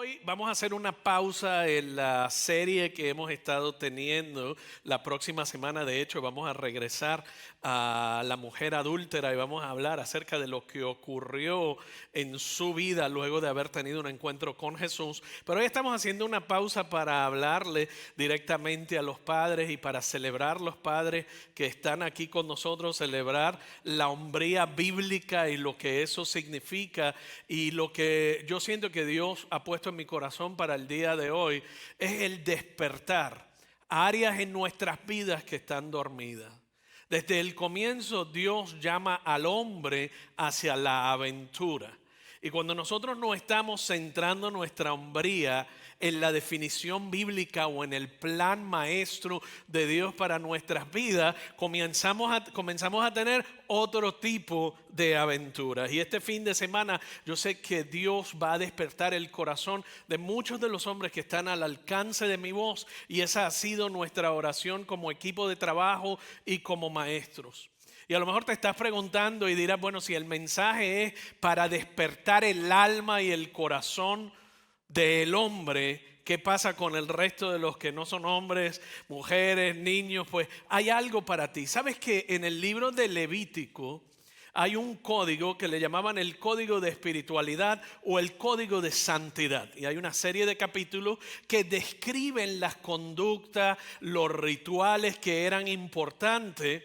Hoy vamos a hacer una pausa en la serie que hemos estado teniendo. La próxima semana, de hecho, vamos a regresar a la mujer adúltera y vamos a hablar acerca de lo que ocurrió en su vida luego de haber tenido un encuentro con Jesús. Pero hoy estamos haciendo una pausa para hablarle directamente a los padres y para celebrar los padres que están aquí con nosotros, celebrar la hombría bíblica y lo que eso significa, y lo que yo siento que Dios ha puesto en mi corazón para el día de hoy es el despertar áreas en nuestras vidas que están dormidas. Desde el comienzo Dios llama al hombre hacia la aventura. Y cuando nosotros no estamos centrando nuestra hombría en la definición bíblica o en el plan maestro de Dios para nuestras vidas, comenzamos a tener otro tipo de aventuras. Y este fin de semana yo sé que Dios va a despertar el corazón de muchos de los hombres que están al alcance de mi voz, y esa ha sido nuestra oración como equipo de trabajo y como maestros. Y a lo mejor te estás preguntando y dirás, bueno, si el mensaje es para despertar el alma y el corazón del hombre, ¿qué pasa con el resto de los que no son hombres, mujeres, niños? Pues hay algo para ti. ¿Sabes que en el libro de Levítico hay un código que le llamaban el código de espiritualidad o el código de santidad? Y hay una serie de capítulos que describen las conductas, los rituales que eran importantes.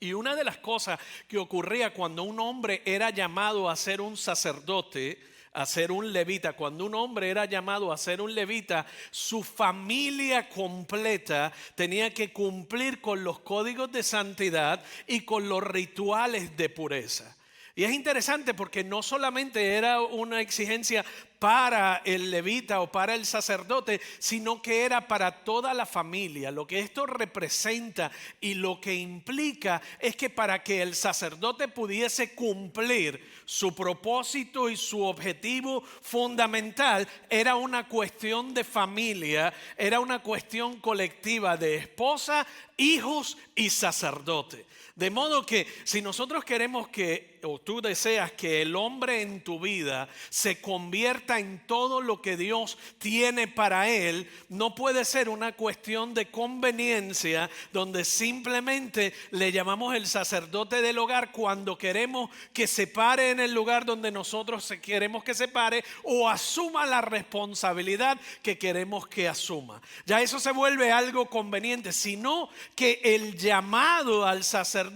Y una de las cosas que ocurría cuando un hombre era llamado a ser un sacerdote, a ser un levita, cuando un hombre era llamado a ser un levita, su familia completa tenía que cumplir con los códigos de santidad y con los rituales de pureza. Y es interesante porque no solamente era una exigencia para el levita o para el sacerdote, sino que era para toda la familia. Lo que esto representa y lo que implica es que para que el sacerdote pudiese cumplir su propósito y su objetivo fundamental, era una cuestión de familia, era una cuestión colectiva de esposa, hijos y sacerdote. De modo que si nosotros queremos que, o tú deseas que el hombre en tu vida se convierta en todo lo que Dios tiene para él, no puede ser una cuestión de conveniencia donde simplemente le llamamos el sacerdote del hogar cuando queremos que se pare en el lugar donde nosotros queremos que se pare, o asuma la responsabilidad que queremos que asuma. Ya eso se vuelve algo conveniente, sino que el llamado al sacerdocio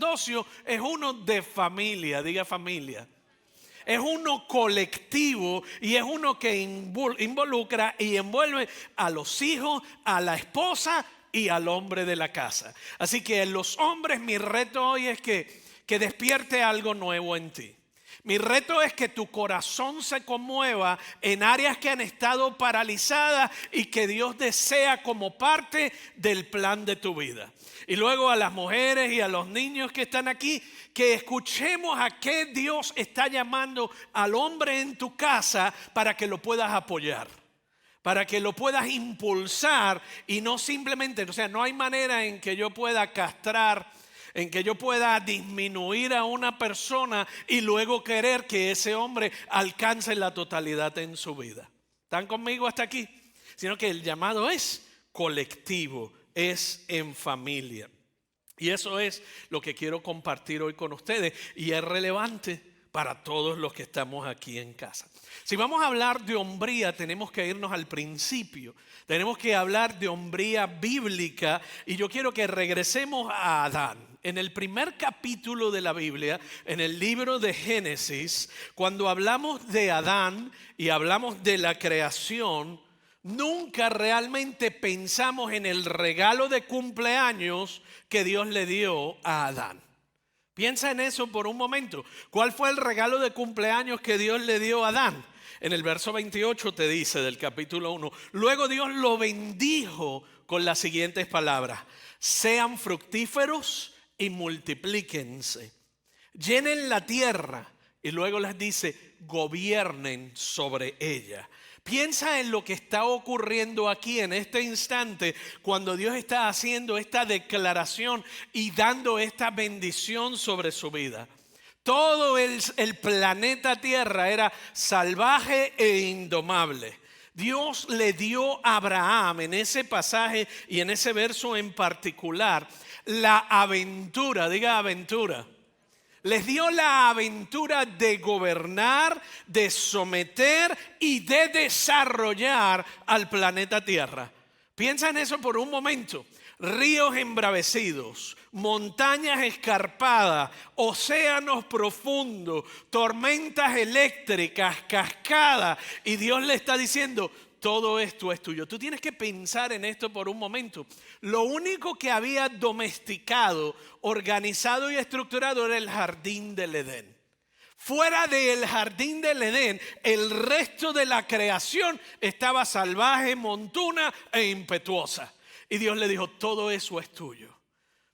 es uno de familia, diga familia. Es uno colectivo y es uno que involucra y envuelve a los hijos, a la esposa y al hombre de la casa. Así que en los hombres, mi reto hoy es que despierte algo nuevo en ti. Mi reto es que tu corazón se conmueva en áreas que han estado paralizadas y que Dios desea como parte del plan de tu vida. Y luego a las mujeres y a los niños que están aquí, que escuchemos a qué Dios está llamando al hombre en tu casa para que lo puedas apoyar, para que lo puedas impulsar, y no simplemente, o sea, no hay manera en que yo pueda castrar, en que yo pueda disminuir a una persona y luego querer que ese hombre alcance la totalidad en su vida. ¿Están conmigo hasta aquí? Sino que el llamado es colectivo, es en familia. Y eso es lo que quiero compartir hoy con ustedes, y es relevante para todos los que estamos aquí en casa. Si vamos a hablar de hombría, tenemos que irnos al principio. Tenemos que hablar de hombría bíblica, y yo quiero que regresemos a Adán. En el primer capítulo de la Biblia, en el libro de Génesis, cuando hablamos de Adán y hablamos de la creación, nunca realmente pensamos en el regalo de cumpleaños que Dios le dio a Adán. Piensa en eso por un momento. ¿Cuál fue el regalo de cumpleaños que Dios le dio a Adán? En el verso 28 te dice del capítulo 1. Luego Dios lo bendijo con las siguientes palabras: sean fructíferos y multiplíquense, llenen la tierra. Y luego les dice: gobiernen sobre ella. Piensa en lo que está ocurriendo aquí en este instante, cuando Dios está haciendo esta declaración y dando esta bendición sobre su vida. Todo el planeta Tierra era salvaje e indomable. Dios le dio a Abraham en ese pasaje y en ese verso en particular la aventura, diga aventura. Les dio la aventura de gobernar, de someter y de desarrollar al planeta Tierra. Piensa en eso por un momento. Ríos embravecidos, montañas escarpadas, océanos profundos, tormentas eléctricas, cascadas. Y Dios le está diciendo, todo esto es tuyo. Tú tienes que pensar en esto por un momento. Lo único que había domesticado, organizado y estructurado era el jardín del Edén. Fuera del jardín del Edén, el resto de la creación estaba salvaje, montuna e impetuosa. Y Dios le dijo, todo eso es tuyo.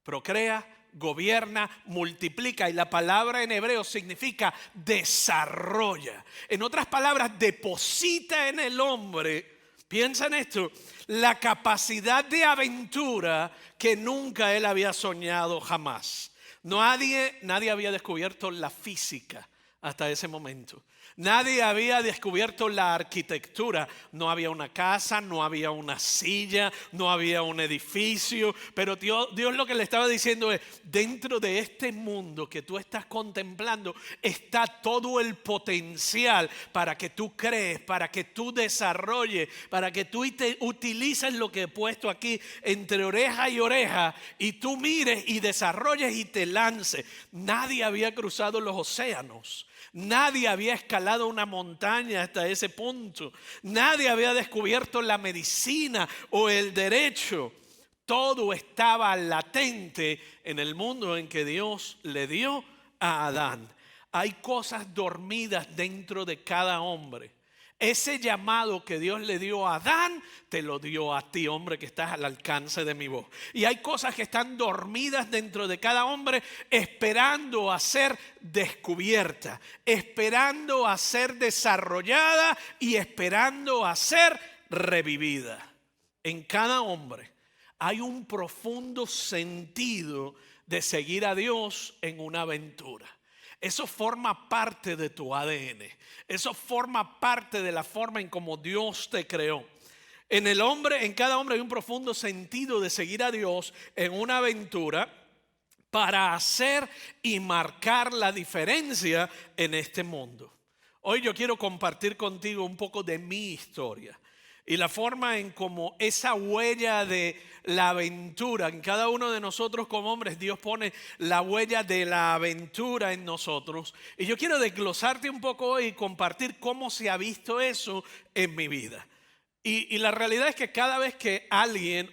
Procrea, gobierna, multiplica. Y la palabra en hebreo significa desarrolla. En otras palabras, deposita en el hombre, piensa en esto, la capacidad de aventura que nunca él había soñado jamás. Nadie había descubierto la física hasta ese momento. Nadie había descubierto la arquitectura. No había una casa, no había una silla, no había un edificio. Pero Dios lo que le estaba diciendo es, dentro de este mundo que tú estás contemplando está todo el potencial para que tú crees, para que tú desarrolles, para que tú utilices lo que he puesto aquí entre oreja y oreja y tú mires y desarrolles y te lances. Nadie había cruzado los océanos. Nadie había escalado una montaña hasta ese punto. Nadie había descubierto la medicina o el derecho. Todo estaba latente en el mundo en que Dios le dio a Adán. Hay cosas dormidas dentro de cada hombre. Ese llamado que Dios le dio a Adán, te lo dio a ti, hombre, que estás al alcance de mi voz. Y hay cosas que están dormidas dentro de cada hombre, esperando a ser descubiertas, esperando a ser desarrollada y esperando a ser revivida. En cada hombre hay un profundo sentido de seguir a Dios en una aventura. Eso forma parte de tu ADN. Eso forma parte de la forma en cómo Dios te creó. En cada hombre hay un profundo sentido de seguir a Dios en una aventura para hacer y marcar la diferencia en este mundo. Hoy yo quiero compartir contigo un poco de mi historia. Y la forma en cómo esa huella de la aventura, en cada uno de nosotros como hombres, Dios pone la huella de la aventura en nosotros. Y yo quiero desglosarte un poco hoy y compartir cómo se ha visto eso en mi vida. Y la realidad es que cada vez que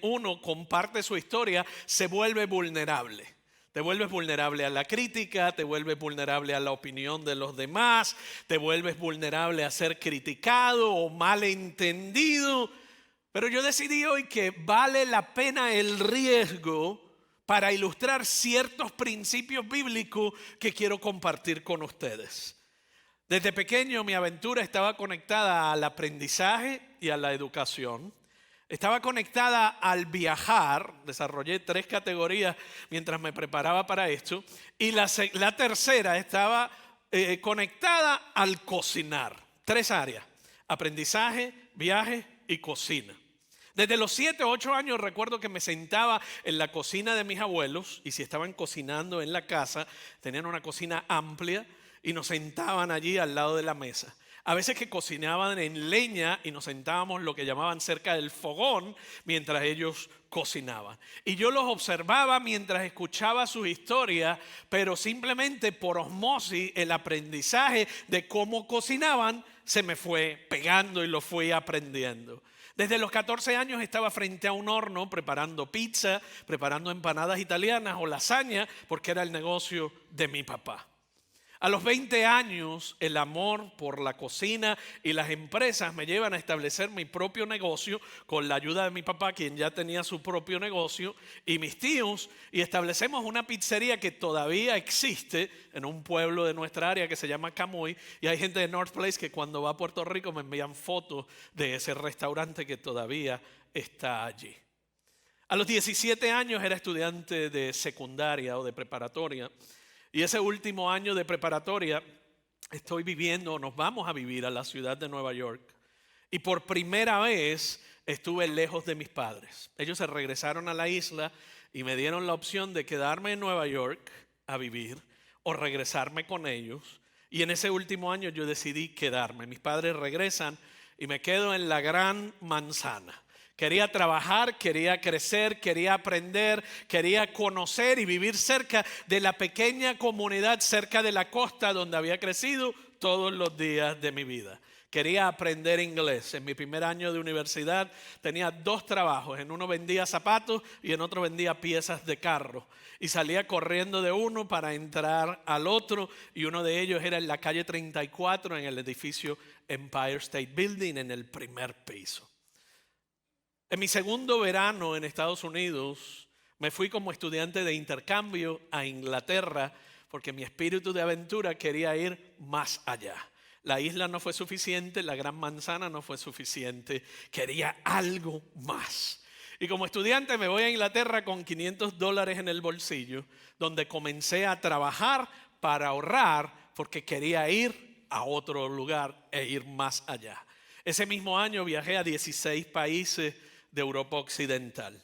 uno comparte su historia, se vuelve vulnerable. Te vuelves vulnerable a la crítica, te vuelves vulnerable a la opinión de los demás, te vuelves vulnerable a ser criticado o malentendido. Pero yo decidí hoy que vale la pena el riesgo para ilustrar ciertos principios bíblicos que quiero compartir con ustedes. Desde pequeño mi aventura estaba conectada al aprendizaje y a la educación. Estaba conectada al viajar, desarrollé 3 categorías mientras me preparaba para esto. Y la tercera estaba conectada al cocinar. 3 áreas, aprendizaje, viaje y cocina. Desde los 7 o 8 años recuerdo que me sentaba en la cocina de mis abuelos y si estaban cocinando en la casa, tenían una cocina amplia y nos sentaban allí al lado de la mesa. A veces que cocinaban en leña y nos sentábamos lo que llamaban cerca del fogón mientras ellos cocinaban. Y yo los observaba mientras escuchaba sus historias, pero simplemente por osmosis el aprendizaje de cómo cocinaban se me fue pegando y lo fui aprendiendo. Desde los 14 años estaba frente a un horno preparando pizza, preparando empanadas italianas o lasaña porque era el negocio de mi papá. A los 20 años, el amor por la cocina y las empresas me llevan a establecer mi propio negocio con la ayuda de mi papá, quien ya tenía su propio negocio, y mis tíos, y establecemos una pizzería que todavía existe en un pueblo de nuestra área que se llama Camuy, y hay gente de North Place que cuando va a Puerto Rico me envían fotos de ese restaurante que todavía está allí. A los 17 años era estudiante de secundaria o de preparatoria. Y ese último año de preparatoria nos vamos a vivir a la ciudad de Nueva York. Y por primera vez estuve lejos de mis padres. Ellos se regresaron a la isla y me dieron la opción de quedarme en Nueva York a vivir o regresarme con ellos. Y en ese último año yo decidí quedarme. Mis padres regresan y me quedo en la Gran Manzana. Quería trabajar, quería crecer, quería aprender, quería conocer y vivir cerca de la pequeña comunidad, cerca de la costa donde había crecido todos los días de mi vida. Quería aprender inglés. En mi primer año de universidad tenía 2 trabajos. En uno vendía zapatos y en otro vendía piezas de carro. Y salía corriendo de uno para entrar al otro. Y uno de ellos era en la calle 34 en el edificio Empire State Building en el primer piso. En mi segundo verano en Estados Unidos me fui como estudiante de intercambio a Inglaterra porque mi espíritu de aventura quería ir más allá. La isla no fue suficiente, la Gran Manzana no fue suficiente, quería algo más. Y como estudiante me voy a Inglaterra con $500 en el bolsillo, donde comencé a trabajar para ahorrar porque quería ir a otro lugar e ir más allá. Ese mismo año viajé a 16 países de Europa Occidental.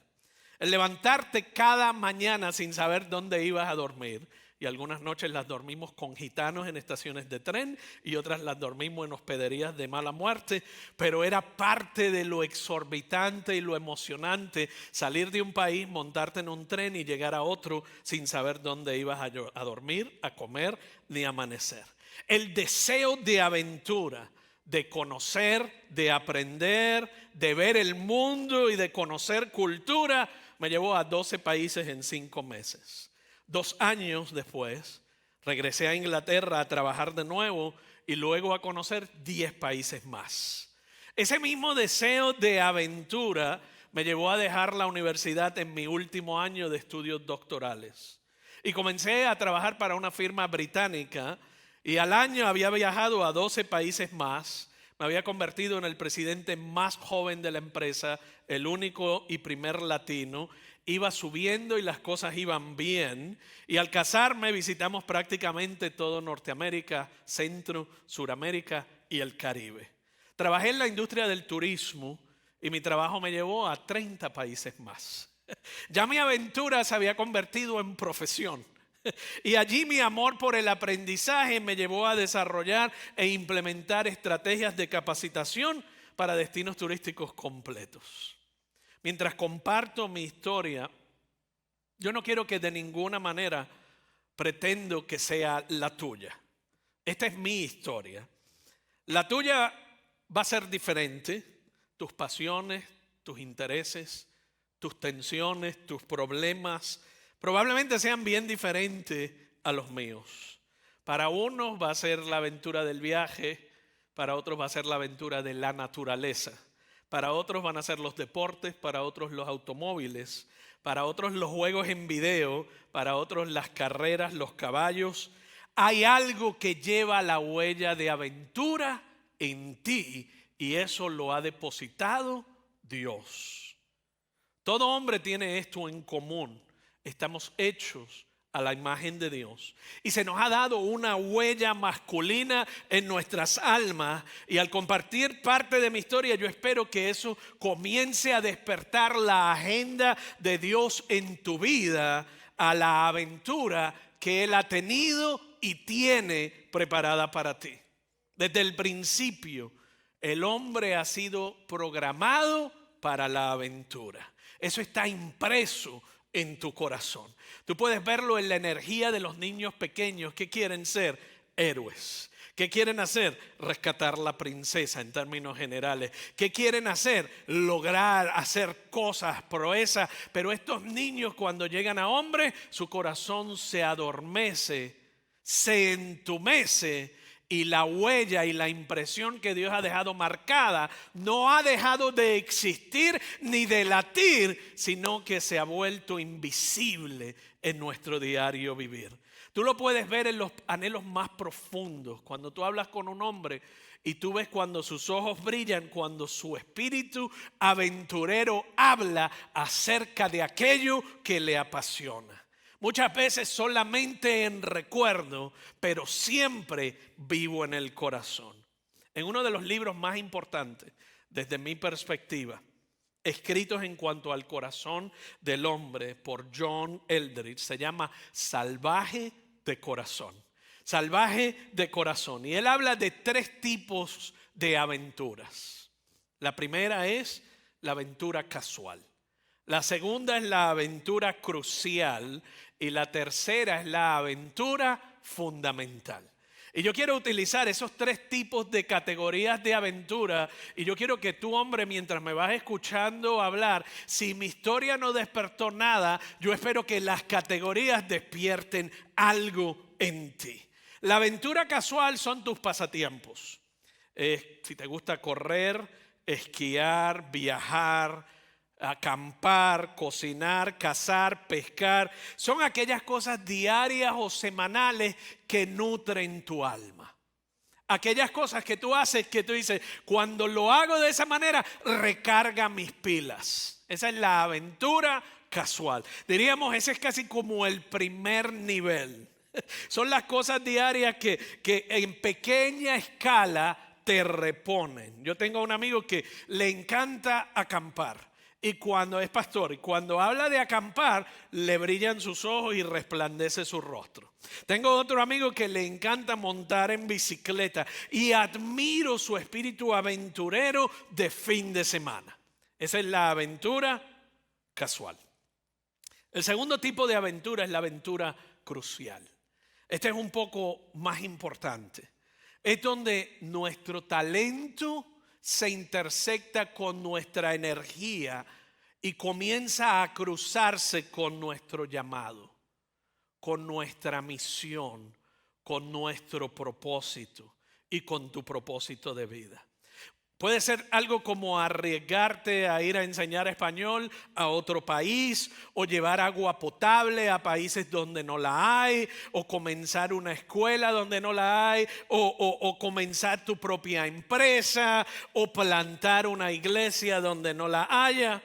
El levantarte cada mañana sin saber dónde ibas a dormir, y algunas noches las dormimos con gitanos en estaciones de tren y otras las dormimos en hospederías de mala muerte, pero era parte de lo exorbitante y lo emocionante salir de un país, montarte en un tren y llegar a otro sin saber dónde ibas a dormir, a comer ni a amanecer. El deseo de aventura, de conocer, de aprender, de ver el mundo y de conocer cultura, me llevó a 12 países en 5 meses. 2 años después, regresé a Inglaterra a trabajar de nuevo y luego a conocer 10 países más. Ese mismo deseo de aventura me llevó a dejar la universidad en mi último año de estudios doctorales. Y comencé a trabajar para una firma británica y al año había viajado a 12 países más. Me había convertido en el presidente más joven de la empresa, el único y primer latino. Iba subiendo y las cosas iban bien. Y al casarme visitamos prácticamente todo Norteamérica, Centro, Suramérica y el Caribe. Trabajé en la industria del turismo y mi trabajo me llevó a 30 países más. Ya mi aventura se había convertido en profesión. Y allí mi amor por el aprendizaje me llevó a desarrollar e implementar estrategias de capacitación para destinos turísticos completos. Mientras comparto mi historia, yo no quiero que de ninguna manera pretendo que sea la tuya. Esta es mi historia. La tuya va a ser diferente. Tus pasiones, tus intereses, tus tensiones, tus problemas probablemente sean bien diferentes a los míos. Para unos va a ser la aventura del viaje, para otros va a ser la aventura de la naturaleza. Para otros van a ser los deportes, para otros los automóviles, para otros los juegos en video, para otros las carreras, los caballos. Hay algo que lleva la huella de aventura en ti y eso lo ha depositado Dios. Todo hombre tiene esto en común. Estamos hechos a la imagen de Dios y se nos ha dado una huella masculina en nuestras almas, y al compartir parte de mi historia yo espero que eso comience a despertar la agenda de Dios en tu vida, a la aventura que Él ha tenido y tiene preparada para ti. Desde el principio el hombre ha sido programado para la aventura. Eso está impreso en tu corazón. Tú puedes verlo en la energía de los niños pequeños que quieren ser héroes. ¿Qué quieren hacer? Rescatar la princesa en términos generales. ¿Qué quieren hacer? Lograr hacer cosas, proezas. Pero estos niños cuando llegan a hombres, su corazón se adormece, se entumece. Y la huella y la impresión que Dios ha dejado marcada no ha dejado de existir ni de latir, sino que se ha vuelto invisible en nuestro diario vivir. Tú lo puedes ver en los anhelos más profundos. Cuando tú hablas con un hombre y tú ves cuando sus ojos brillan, cuando su espíritu aventurero habla acerca de aquello que le apasiona. Muchas veces solamente en recuerdo, pero siempre vivo en el corazón. En uno de los libros más importantes desde mi perspectiva, escritos en cuanto al corazón del hombre por John Eldredge. Se llama Salvaje de Corazón. Salvaje de corazón. Y él habla de 3 tipos de aventuras. La primera es la aventura casual. La segunda es la aventura crucial. Y la tercera es la aventura fundamental. Y yo quiero utilizar esos 3 tipos de categorías de aventura. Y yo quiero que tú, hombre, mientras me vas escuchando hablar, si mi historia no despertó nada, yo espero que las categorías despierten algo en ti. La aventura casual son tus pasatiempos. Si te gusta correr, esquiar, viajar, acampar, cocinar, cazar, pescar, son aquellas cosas diarias o semanales que nutren tu alma. Aquellas cosas que tú haces que tú dices, cuando lo hago de esa manera, recarga mis pilas. Esa es la aventura casual. Diríamos, ese es casi como el primer nivel. Son las cosas diarias que en pequeña escala te reponen. Yo tengo un amigo que le encanta acampar. Y cuando es pastor, y cuando habla de acampar, le brillan sus ojos y resplandece su rostro. Tengo otro amigo que le encanta montar en bicicleta y admiro su espíritu aventurero de fin de semana. Esa es la aventura casual. El segundo tipo de aventura es la aventura crucial. Este es un poco más importante. Es donde nuestro talento se intersecta con nuestra energía y comienza a cruzarse con nuestro llamado, con nuestra misión, con nuestro propósito y con tu propósito de vida. Puede ser algo como arriesgarte a ir a enseñar español a otro país, o llevar agua potable a países donde no la hay, o comenzar una escuela donde no la hay, o comenzar tu propia empresa, o plantar una iglesia donde no la haya.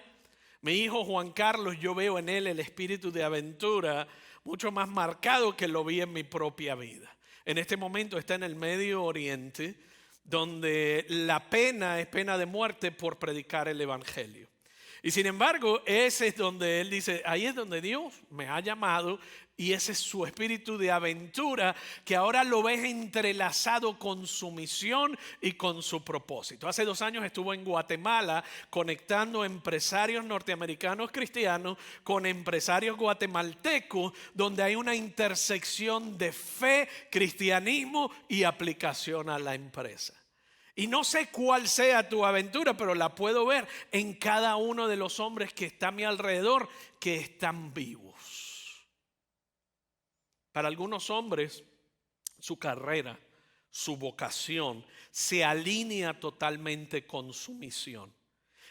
Mi hijo Juan Carlos, yo veo en él el espíritu de aventura mucho más marcado que lo vi en mi propia vida. En este momento está en el Medio Oriente, donde la pena es pena de muerte por predicar el evangelio. Y sin embargo, ese es donde él dice, ahí es donde Dios me ha llamado, y ese es su espíritu de aventura, que ahora lo ves entrelazado con su misión y con su propósito. Hace 2 años estuvo en Guatemala conectando empresarios norteamericanos cristianos con empresarios guatemaltecos, donde hay una intersección de fe, cristianismo y aplicación a la empresa. Y no sé cuál sea tu aventura, pero la puedo ver en cada uno de los hombres que están a mi alrededor, que están vivos. Para algunos hombres, su carrera, su vocación, se alinea totalmente con su misión.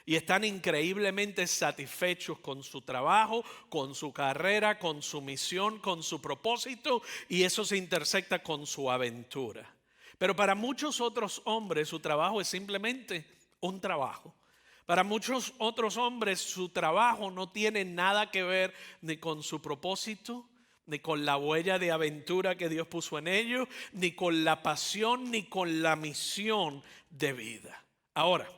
Y están increíblemente satisfechos con su trabajo, con su carrera, con su misión, con su propósito, y eso se intersecta con su aventura. Pero para muchos otros hombres su trabajo es simplemente un trabajo. Para muchos otros hombres su trabajo no tiene nada que ver ni con su propósito, ni con la huella de aventura que Dios puso en ellos, ni con la pasión, ni con la misión de vida. Ahora,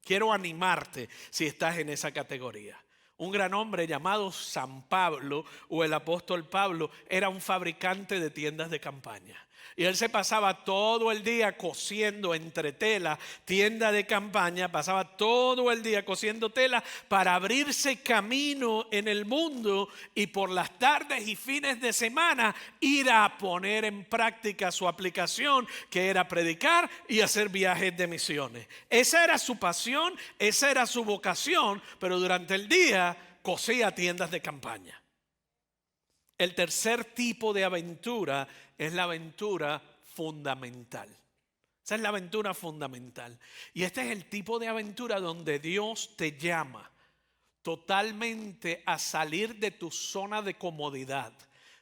quiero animarte si estás en esa categoría. Un gran hombre llamado San Pablo, o el apóstol Pablo, era un fabricante de tiendas de campaña. Y él se pasaba todo el día cosiendo entre tela, tienda de campaña, pasaba todo el día cosiendo tela para abrirse camino en el mundo, y por las tardes y fines de semana ir a poner en práctica su aplicación, que era predicar y hacer viajes de misiones. Esa era su pasión, esa era su vocación, pero durante el día cosía tiendas de campaña. El tercer tipo de aventura es la aventura fundamental. Esa es la aventura fundamental. Y este es el tipo de aventura donde Dios te llama totalmente a salir de tu zona de comodidad,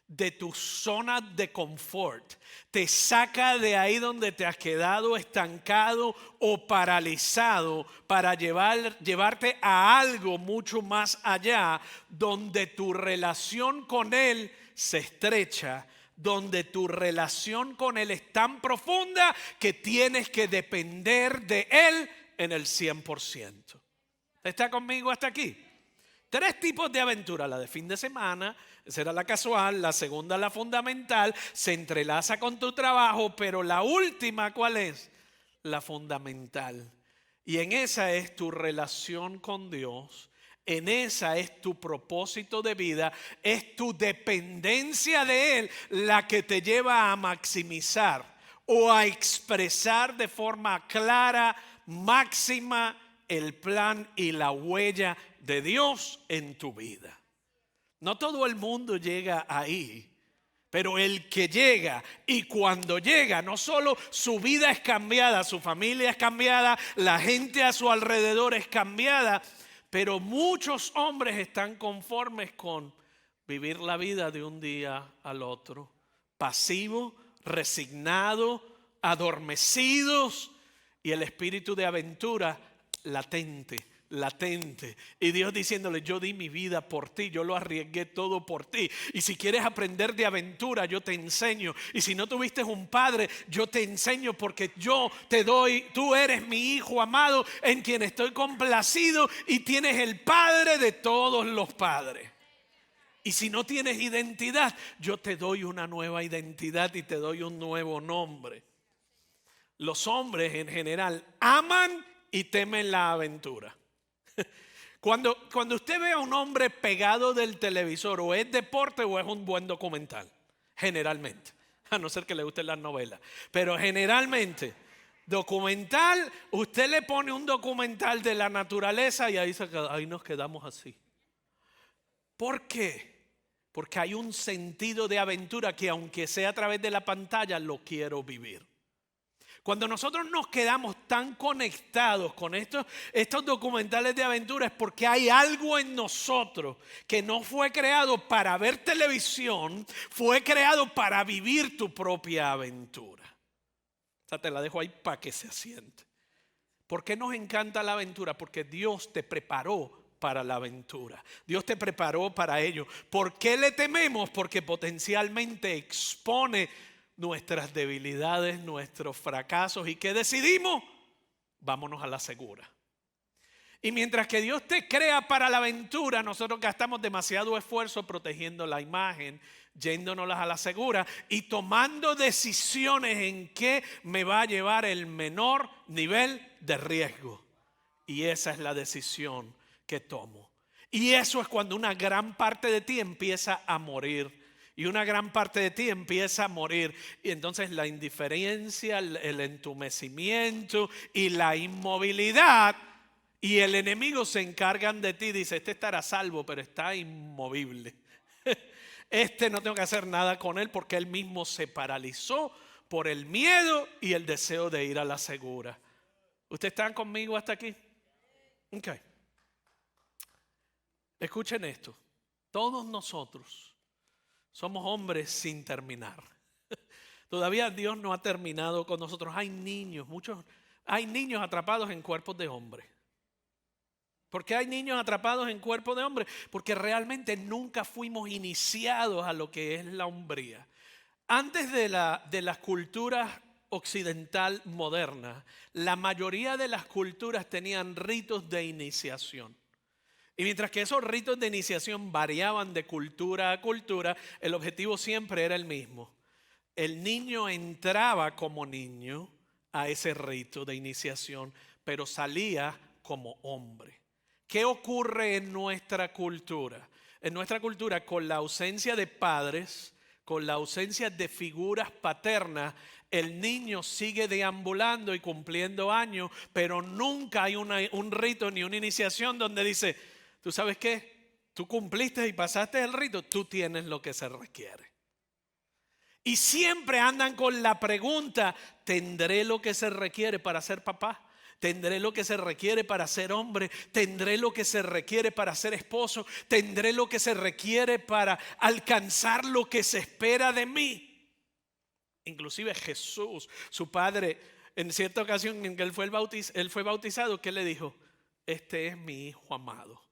de tu zona de confort. Te saca de ahí donde te has quedado estancado o paralizado para llevarte a algo mucho más allá, donde tu relación con Él se estrecha, donde tu relación con Él es tan profunda que tienes que depender de Él en el 100%. ¿Está conmigo hasta aquí? 3 tipos de aventura: la de fin de semana, esa era la casual; la segunda, la fundamental, se entrelaza con tu trabajo; pero la última, ¿cuál es? La fundamental. Y en esa es tu relación con Dios, en esa es tu propósito de vida, es tu dependencia de Él la que te lleva a maximizar o a expresar de forma clara, máxima, el plan y la huella de Dios en tu vida. No todo el mundo llega ahí, pero el que llega, y cuando llega, no solo su vida es cambiada, su familia es cambiada, la gente a su alrededor es cambiada, pero muchos hombres están conformes con vivir la vida de un día al otro, pasivo, resignado, adormecidos, y el espíritu de aventura latente. Y Dios diciéndole: yo di mi vida por ti, yo lo arriesgué todo por ti. Y si quieres aprender de aventura, yo te enseño. Y si no tuviste un padre, yo te enseño, porque yo te doy, tú eres mi hijo amado en quien estoy complacido, y tienes el padre de todos los padres. Y si no tienes identidad, yo te doy una nueva identidad y te doy un nuevo nombre. Los hombres en general aman y temen la aventura. Cuando usted ve a un hombre pegado del televisor, o es deporte o es un buen documental, generalmente, a no ser que le gusten las novelas, pero generalmente documental, usted le pone un documental de la naturaleza y ahí nos quedamos así. ¿Por qué? Porque hay un sentido de aventura que, aunque sea a través de la pantalla, lo quiero vivir. Cuando nosotros nos quedamos tan conectados con estos documentales de aventura, es porque hay algo en nosotros que no fue creado para ver televisión, fue creado para vivir tu propia aventura. O sea, te la dejo ahí para que se asiente. ¿Por qué nos encanta la aventura? Porque Dios te preparó para la aventura. Dios te preparó para ello. ¿Por qué le tememos? Porque potencialmente expone nuestras debilidades, nuestros fracasos. ¿Y qué decidimos? Vámonos a la segura. Y mientras que Dios te crea para la aventura, nosotros gastamos demasiado esfuerzo protegiendo la imagen, yéndonos a la segura y tomando decisiones en qué me va a llevar el menor nivel de riesgo. Y esa es la decisión que tomo. Y eso es cuando una gran parte de ti empieza a morir. Y una gran parte de ti empieza a morir. Y entonces la indiferencia, el entumecimiento y la inmovilidad, y el enemigo se encargan de ti. Dice: este estará a salvo, pero está inmovible. Este no tengo que hacer nada con él, porque él mismo se paralizó por el miedo y el deseo de ir a la segura. ¿Ustedes están conmigo hasta aquí? Ok. Escuchen esto. Todos nosotros somos hombres sin terminar. Todavía Dios no ha terminado con nosotros. Hay niños, hay niños atrapados en cuerpos de hombres. ¿Por qué hay niños atrapados en cuerpos de hombres? Porque realmente nunca fuimos iniciados a lo que es la hombría. Antes de las culturas occidental moderna, la mayoría de las culturas tenían ritos de iniciación. Y mientras que esos ritos de iniciación variaban de cultura a cultura, el objetivo siempre era el mismo. El niño entraba como niño a ese rito de iniciación, pero salía como hombre. ¿Qué ocurre en nuestra cultura? En nuestra cultura, con la ausencia de padres, con la ausencia de figuras paternas, el niño sigue deambulando y cumpliendo años, pero nunca hay un rito ni una iniciación donde dice: ¿tú sabes qué? Tú cumpliste y pasaste el rito, tú tienes lo que se requiere. Y siempre andan con la pregunta: ¿tendré lo que se requiere para ser papá? ¿Tendré lo que se requiere para ser hombre? ¿Tendré lo que se requiere para ser esposo? ¿Tendré lo que se requiere para alcanzar lo que se espera de mí? Inclusive Jesús, su padre, en cierta ocasión en que él fue bautizado, ¿qué le dijo? Este es mi hijo amado.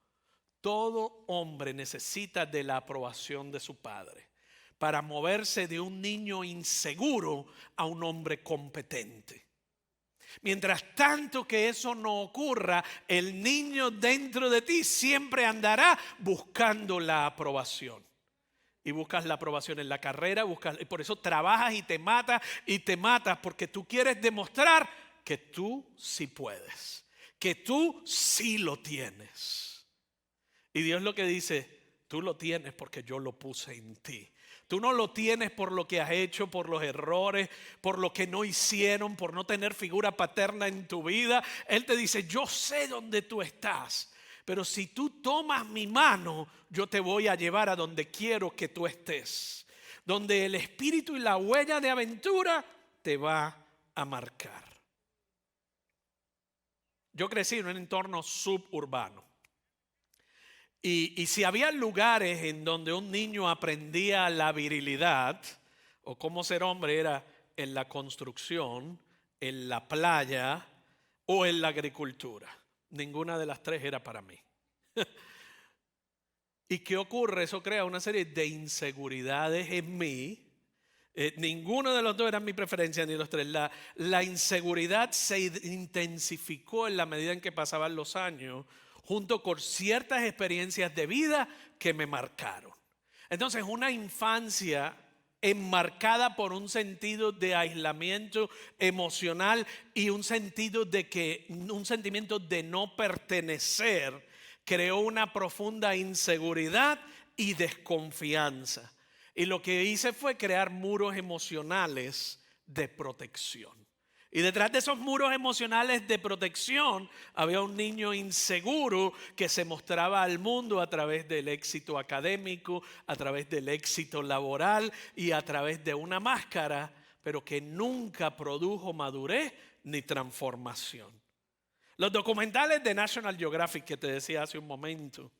Todo hombre necesita de la aprobación de su padre para moverse de un niño inseguro a un hombre competente. Mientras tanto que eso no ocurra, el niño dentro de ti siempre andará buscando la aprobación. Y buscas la aprobación en la carrera, y por eso trabajas y te matas, porque tú quieres demostrar que tú sí puedes, que tú sí lo tienes. Y Dios lo que dice, tú lo tienes porque yo lo puse en ti. Tú no lo tienes por lo que has hecho, por los errores, por lo que no hicieron, por no tener figura paterna en tu vida. Él te dice, yo sé dónde tú estás, pero si tú tomas mi mano, yo te voy a llevar a donde quiero que tú estés. Donde el espíritu y la huella de aventura te va a marcar. Yo crecí en un entorno suburbano. Y si había lugares en donde un niño aprendía la virilidad o cómo ser hombre, era en la construcción, en la playa o en la agricultura. Ninguna de las tres era para mí. ¿Y qué ocurre? Eso crea una serie de inseguridades en mí. Ninguno de los dos era mi preferencia, ni los tres. La inseguridad se intensificó en la medida en que pasaban los años, junto con ciertas experiencias de vida que me marcaron. Entonces, una infancia enmarcada por un sentido de aislamiento emocional y un sentimiento de no pertenecer, creó una profunda inseguridad y desconfianza. Y lo que hice fue crear muros emocionales de protección. Y detrás de esos muros emocionales de protección había un niño inseguro que se mostraba al mundo a través del éxito académico, a través del éxito laboral y a través de una máscara, pero que nunca produjo madurez ni transformación. Los documentales de National Geographic que te decía hace un momento,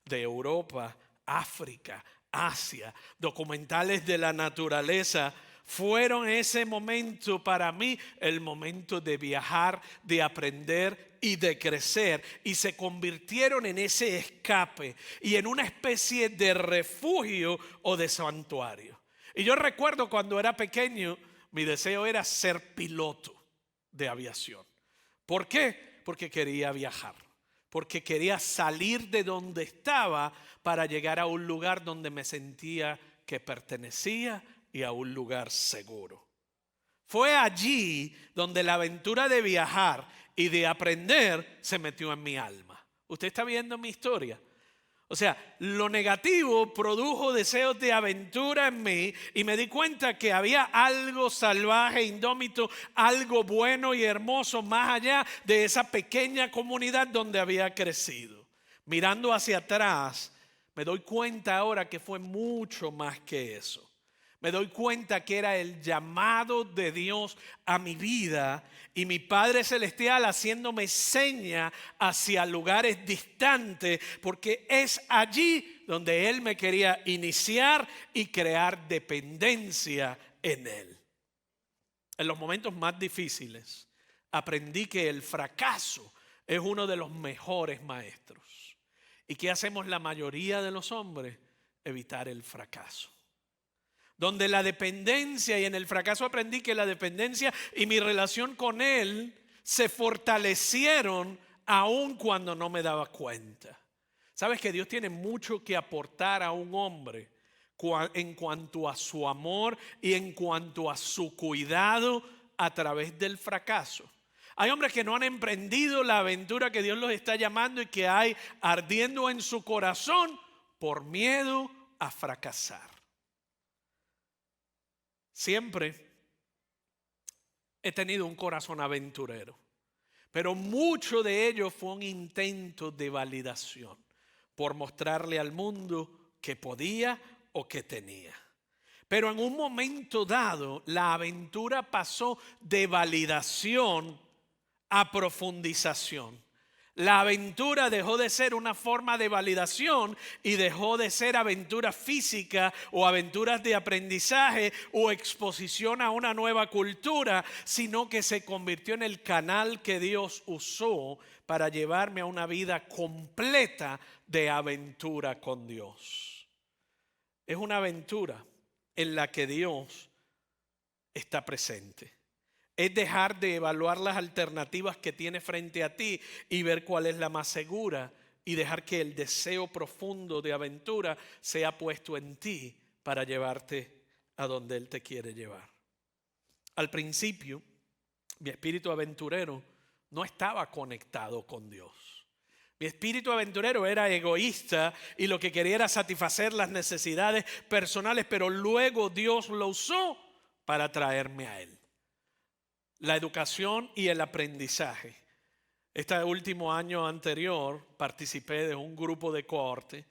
de Europa, África, Asia, documentales de la naturaleza, fueron ese momento para mí, el momento de viajar, de aprender y de crecer. Y se convirtieron en ese escape y en una especie de refugio o de santuario. Y yo recuerdo cuando era pequeño, mi deseo era ser piloto de aviación. ¿Por qué? Porque quería viajar. Porque quería salir de donde estaba para llegar a un lugar donde me sentía que pertenecía y a un lugar seguro. Fue allí donde la aventura de viajar y de aprender se metió en mi alma. ¿Usted está viendo mi historia? O sea, lo negativo produjo deseos de aventura en mí y me di cuenta que había algo salvaje, indómito, algo bueno y hermoso más allá de esa pequeña comunidad donde había crecido. Mirando hacia atrás, me doy cuenta ahora que fue mucho más que eso. Me doy cuenta que era el llamado de Dios a mi vida y mi Padre Celestial haciéndome seña hacia lugares distantes, porque es allí donde Él me quería iniciar y crear dependencia en Él. En los momentos más difíciles aprendí que el fracaso es uno de los mejores maestros. ¿Y qué hacemos la mayoría de los hombres? Evitar el fracaso. Donde la dependencia, y en el fracaso aprendí que la dependencia y mi relación con Él se fortalecieron aun cuando no me daba cuenta. Sabes que Dios tiene mucho que aportar a un hombre en cuanto a su amor y en cuanto a su cuidado a través del fracaso. Hay hombres que no han emprendido la aventura que Dios los está llamando y que hay ardiendo en su corazón por miedo a fracasar. Siempre he tenido un corazón aventurero, pero mucho de ello fue un intento de validación por mostrarle al mundo que podía o que tenía. Pero en un momento dado, la aventura pasó de validación a profundización. La aventura dejó de ser una forma de validación y dejó de ser aventura física o aventuras de aprendizaje o exposición a una nueva cultura, sino que se convirtió en el canal que Dios usó para llevarme a una vida completa de aventura con Dios. Es una aventura en la que Dios está presente. Es dejar de evaluar las alternativas que tienes frente a ti y ver cuál es la más segura, y dejar que el deseo profundo de aventura sea puesto en ti para llevarte a donde Él te quiere llevar. Al principio, mi espíritu aventurero no estaba conectado con Dios. Mi espíritu aventurero era egoísta y lo que quería era satisfacer las necesidades personales, pero luego Dios lo usó para traerme a Él. La educación y el aprendizaje. Este último año anterior participé de un grupo de cohorte.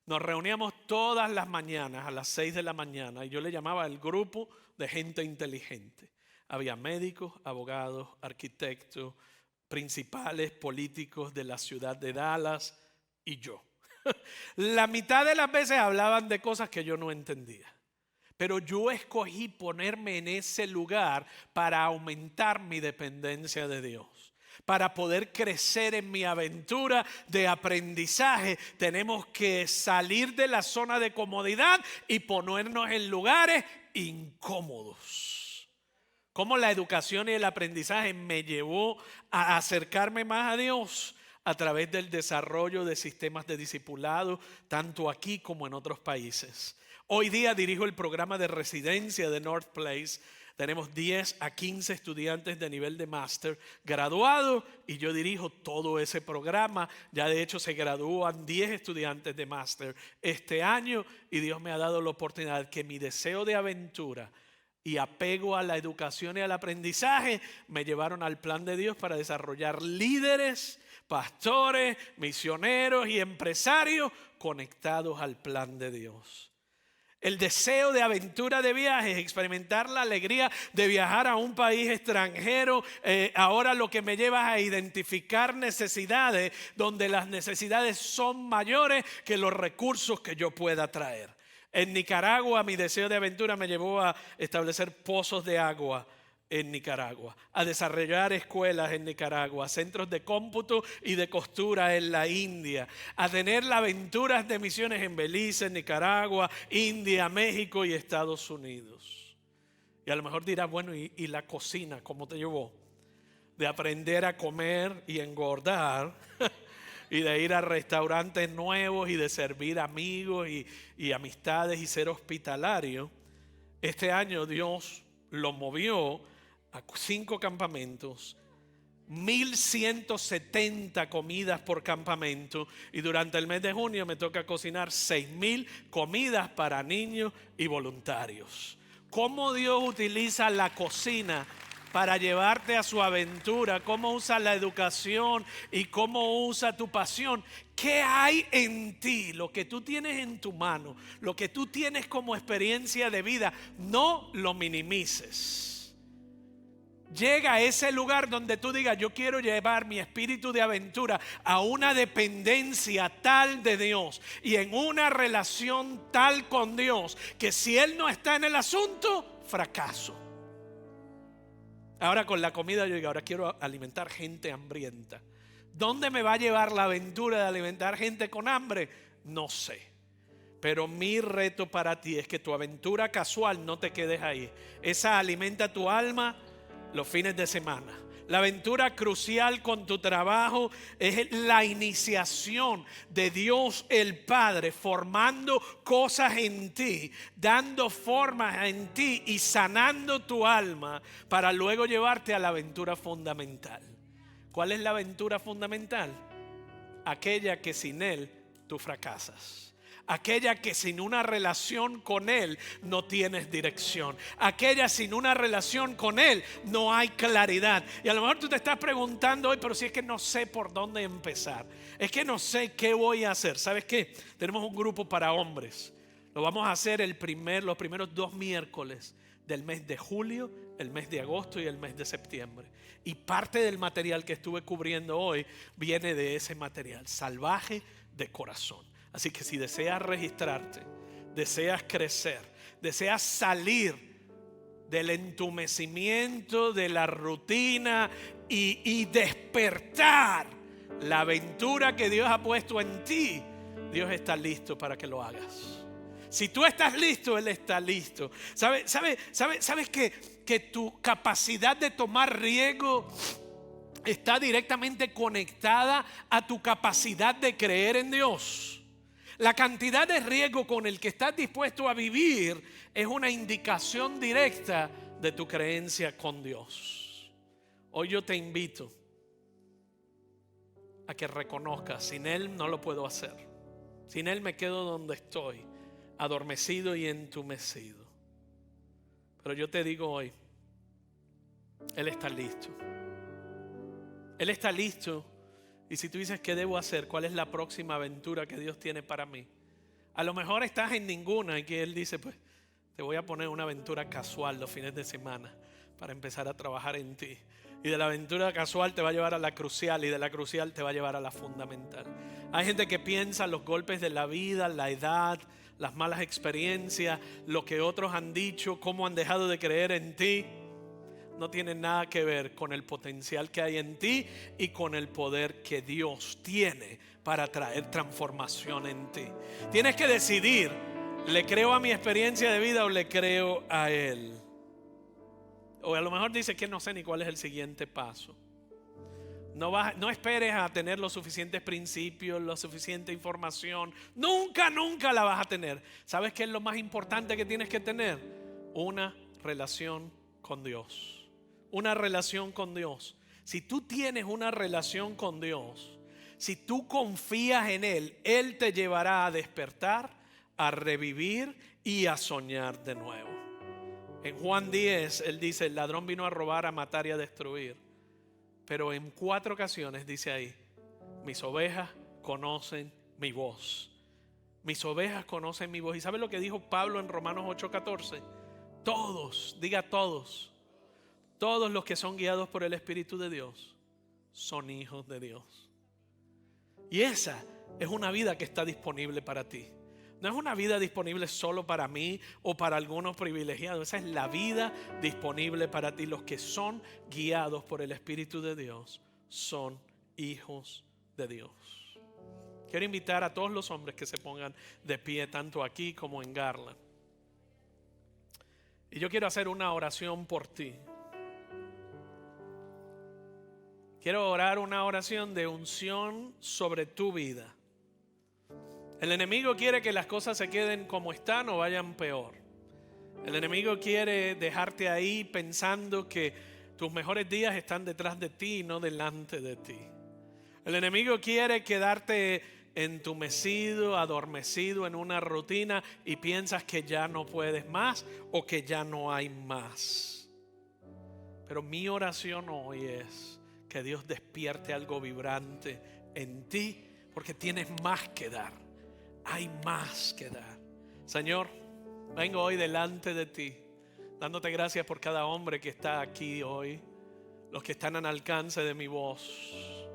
Nos reuníamos todas las mañanas a las 6 de la mañana y yo le llamaba el grupo de gente inteligente. Había médicos, abogados, arquitectos, principales políticos de la ciudad de Dallas y yo. La mitad de las veces hablaban de cosas que yo no entendía. Pero yo escogí ponerme en ese lugar para aumentar mi dependencia de Dios. Para poder crecer en mi aventura de aprendizaje, tenemos que salir de la zona de comodidad y ponernos en lugares incómodos. Cómo la educación y el aprendizaje me llevó a acercarme más a Dios a través del desarrollo de sistemas de discipulado, tanto aquí como en otros países. Hoy día dirijo el programa de residencia de North Place. Tenemos 10 a 15 estudiantes de nivel de máster graduados y yo dirijo todo ese programa. Ya de hecho se gradúan 10 estudiantes de máster este año y Dios me ha dado la oportunidad que mi deseo de aventura y apego a la educación y al aprendizaje me llevaron al plan de Dios para desarrollar líderes, pastores, misioneros y empresarios conectados al plan de Dios. El deseo de aventura de viajes, experimentar la alegría de viajar a un país extranjero, ahora lo que me lleva a identificar necesidades donde las necesidades son mayores que los recursos que yo pueda traer. En Nicaragua mi deseo de aventura me llevó a establecer pozos de agua en Nicaragua, a desarrollar escuelas en Nicaragua, centros de cómputo y de costura en la India, a tener las aventuras de misiones en Belice, Nicaragua, India, México y Estados Unidos. Y a lo mejor dirás, bueno, ¿y la cocina cómo te llevó? De aprender a comer y engordar y de ir a restaurantes nuevos y de servir amigos y amistades y ser hospitalario. Este año Dios lo movió a 5 campamentos, 1,170 comidas por campamento, y durante el mes de junio me toca cocinar 6,000 comidas para niños y voluntarios. ¿Cómo Dios utiliza la cocina para llevarte a su aventura? ¿Cómo usa la educación y cómo usa tu pasión? ¿Qué hay en ti? Lo que tú tienes en tu mano, lo que tú tienes como experiencia de vida, no lo minimices. Llega a ese lugar donde tú digas, yo quiero llevar mi espíritu de aventura a una dependencia tal de Dios y en una relación tal con Dios que si Él no está en el asunto, fracaso. Ahora con la comida yo digo, ahora quiero alimentar gente hambrienta. ¿Dónde me va a llevar la aventura de alimentar gente con hambre? No sé. Pero mi reto para ti es que tu aventura casual no te quedes ahí. Esa alimenta tu alma los fines de semana. La aventura crucial con tu trabajo es la iniciación de Dios el Padre formando cosas en ti, dando formas en ti y sanando tu alma para luego llevarte a la aventura fundamental. ¿Cuál es la aventura fundamental? Aquella que sin Él tú fracasas. Aquella que sin una relación con Él no tienes dirección. Aquella sin una relación con Él no hay claridad. Y a lo mejor tú te estás preguntando hoy, pero si es que no sé por dónde empezar. Es que no sé qué voy a hacer. ¿Sabes qué? Tenemos un grupo para hombres. Lo vamos a hacer los primeros 2 miércoles del mes de julio, el mes de agosto y el mes de septiembre. Y parte del material que estuve cubriendo hoy viene de ese material, salvaje de corazón. Así que si deseas registrarte, deseas crecer, deseas salir del entumecimiento, de la rutina y despertar la aventura que Dios ha puesto en ti, Dios está listo para que lo hagas. Si tú estás listo, Él está listo. ¿Sabes que tu capacidad de tomar riesgo está directamente conectada a tu capacidad de creer en Dios? La cantidad de riesgo con el que estás dispuesto a vivir es una indicación directa de tu creencia con Dios. Hoy yo te invito a que reconozcas: sin Él no lo puedo hacer. Sin Él me quedo donde estoy, adormecido y entumecido. Pero yo te digo hoy, Él está listo. Él está listo. Y si tú dices, ¿qué debo hacer? ¿Cuál es la próxima aventura que Dios tiene para mí? A lo mejor estás en ninguna y que Él dice, pues te voy a poner una aventura casual los fines de semana para empezar a trabajar en ti. Y de la aventura casual te va a llevar a la crucial, y de la crucial te va a llevar a la fundamental. Hay gente que piensa los golpes de la vida, la edad, las malas experiencias, lo que otros han dicho, cómo han dejado de creer en ti, no tiene nada que ver con el potencial que hay en ti y con el poder que Dios tiene para traer transformación en ti. Tienes que decidir, ¿le creo a mi experiencia de vida o le creo a Él? O a lo mejor dice que no sé ni cuál es el siguiente paso. No esperes a tener los suficientes principios, la suficiente información. Nunca la vas a tener. ¿Sabes qué es lo más importante que tienes que tener? Una relación con Dios. Una relación con Dios. Si tú tienes una relación con Dios, si tú confías en Él, Él te llevará a despertar, a revivir y a soñar de nuevo. En Juan 10, Él dice, el ladrón vino a robar, a matar y a destruir. Pero en 4 ocasiones dice ahí, mis ovejas conocen mi voz. Mis ovejas conocen mi voz. ¿Y sabe lo que dijo Pablo en Romanos 8:14? Todos, diga todos. Todos los que son guiados por el Espíritu de Dios son hijos de Dios. Y esa es una vida que está disponible para ti. No es una vida disponible solo para mí o para algunos privilegiados. Esa es la vida disponible para ti. Los que son guiados por el Espíritu de Dios son hijos de Dios. Quiero invitar a todos los hombres que se pongan de pie, tanto aquí como en Garland. Y yo quiero hacer una oración por ti. Quiero orar una oración de unción sobre tu vida. El enemigo quiere que las cosas se queden como están o vayan peor. El enemigo quiere dejarte ahí pensando que tus mejores días están detrás de ti y no delante de ti. El enemigo quiere quedarte entumecido, adormecido en una rutina y piensas que ya no puedes más o que ya no hay más. Pero mi oración hoy es que Dios despierte algo vibrante en ti, porque tienes más que dar. Hay más que dar. Señor, vengo hoy delante de ti, dándote gracias por cada hombre que está aquí hoy, los que están al alcance de mi voz.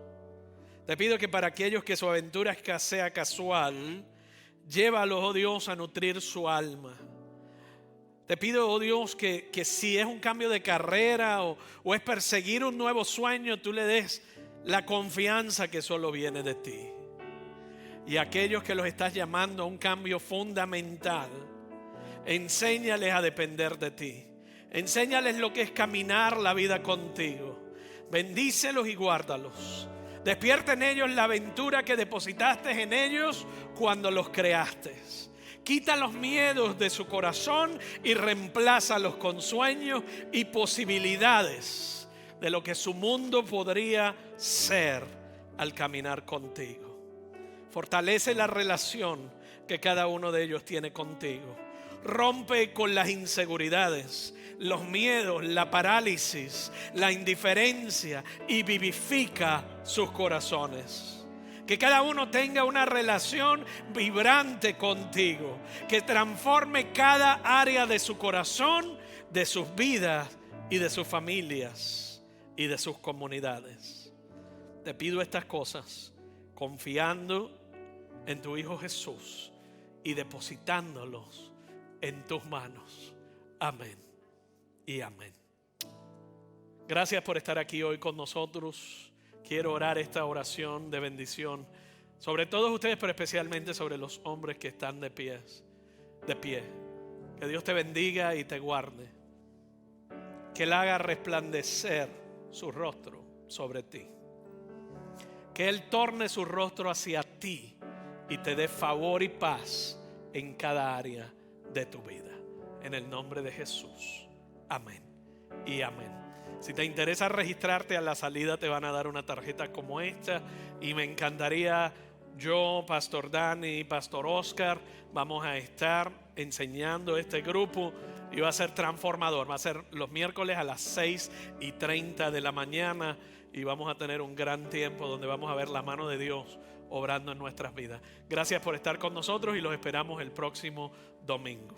Te pido que para aquellos que su aventura sea casual, llévalos, oh Dios, a nutrir su alma. Te pido, oh Dios, que si es un cambio de carrera o es perseguir un nuevo sueño, tú le des la confianza que solo viene de ti. Y a aquellos que los estás llamando a un cambio fundamental, enséñales a depender de ti. Enséñales lo que es caminar la vida contigo. Bendícelos y guárdalos. Despierta en ellos la aventura que depositaste en ellos cuando los creaste. Quita los miedos de su corazón y reemplázalos con sueños y posibilidades de lo que su mundo podría ser al caminar contigo. Fortalece la relación que cada uno de ellos tiene contigo. Rompe con las inseguridades, los miedos, la parálisis, la indiferencia y vivifica sus corazones. Que cada uno tenga una relación vibrante contigo, que transforme cada área de su corazón, de sus vidas y de sus familias y de sus comunidades. Te pido estas cosas confiando en tu Hijo Jesús y depositándolos en tus manos. Amén y amén. Gracias por estar aquí hoy con nosotros. Quiero orar esta oración de bendición sobre todos ustedes, pero especialmente sobre los hombres que están de pies. de pie. Que Dios te bendiga y te guarde. Que Él haga resplandecer su rostro sobre ti. Que Él torne su rostro hacia ti y te dé favor y paz en cada área de tu vida. En el nombre de Jesús. Amén y amén. Si te interesa registrarte, a la salida te van a dar una tarjeta como esta. Y me encantaría, yo, Pastor Dani, Pastor Oscar, vamos a estar enseñando este grupo. Y va a ser transformador. Va a ser los miércoles a las 6:30 de la mañana. Y vamos a tener un gran tiempo donde vamos a ver la mano de Dios obrando en nuestras vidas. Gracias por estar con nosotros y los esperamos el próximo domingo.